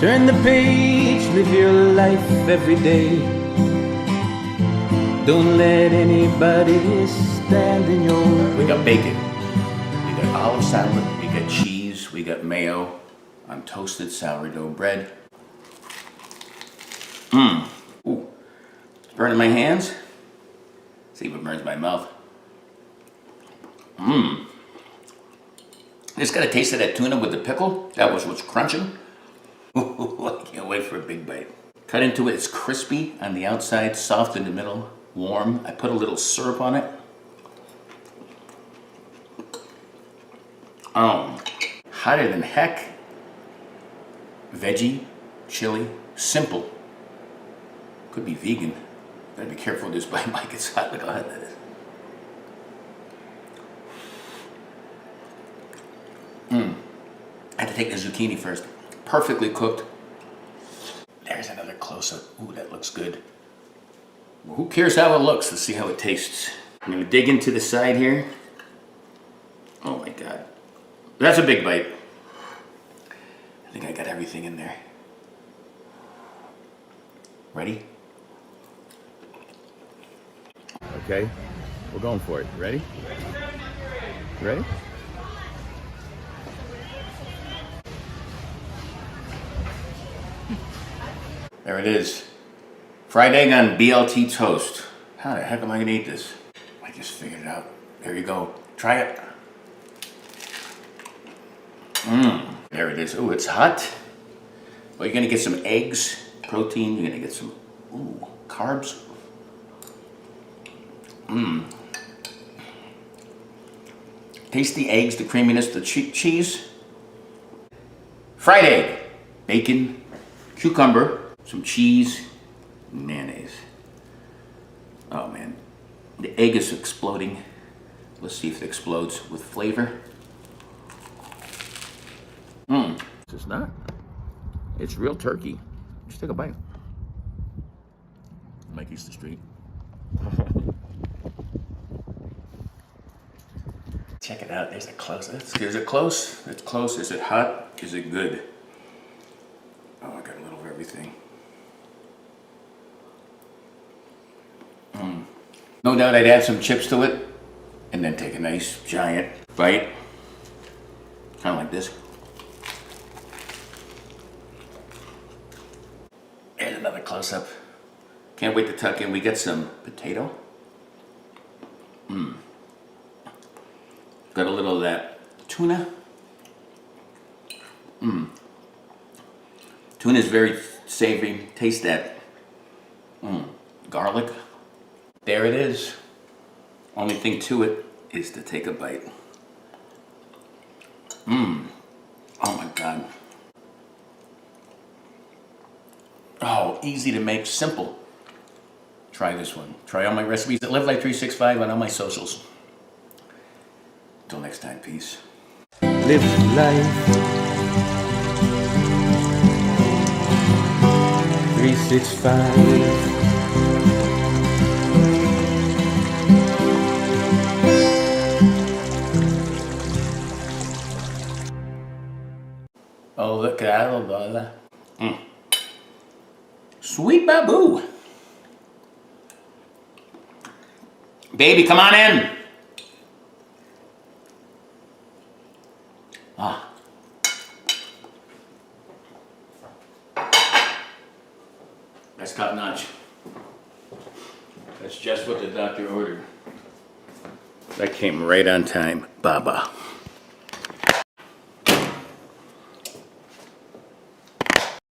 Turn the page, live your life every day. Don't let anybody stand in your way. We got bacon, we got olive salad, we got cheese, we got mayo on toasted sourdough bread. Ooh, it's burning my hands. See if it burns my mouth. Just got a taste of that tuna with the pickle. That was what's crunching. Ooh, I can't wait for a big bite. Cut into it, it's crispy on the outside, soft in the middle, warm. I put a little syrup on it. Hotter than heck. Veggie, chili, simple. Could be vegan. Gotta be careful with this bite, Mike. It's hot. Look how hot that is. I had to take the zucchini first. Perfectly cooked. There's another close-up. Ooh, that looks good. Well, who cares how it looks? Let's see how it tastes. I'm gonna dig into the side here. Oh my God. That's a big bite. I think I got everything in there. Ready? Okay, we're going for it. Ready? Ready? There it is. Fried egg on BLT toast. How the heck am I gonna eat this? I just figured it out. There you go. Try it. There it is. Ooh, it's hot. Well, you're gonna get some eggs, protein. You're gonna get some, carbs. Taste the eggs, the creaminess, the cheese. Fried egg, bacon, cucumber, some cheese, mayonnaise. Oh man, the egg is exploding. Let's see if it explodes with flavor. It's not. It's real turkey. Just take a bite. Mikey's the street. Check it out. There's a close. Is it close? It's close. Is it hot? Is it good? Oh, I got a little of everything. No doubt I'd add some chips to it and then take a nice giant bite. Kind of like this. And another close-up. Can't wait to tuck in. We get some potato. Got a little of that tuna. Tuna is very savory. Taste that garlic. There it is. Only thing to it is to take a bite. Oh my God. Oh, easy to make, simple. Try this one. Try all my recipes at Live Life 365 on all my socials. Until next time, peace. Live life 365. Oh, look at that. Sweet Babu. Baby, come on in. That's top notch. That's just what the doctor ordered. That came right on time, Baba.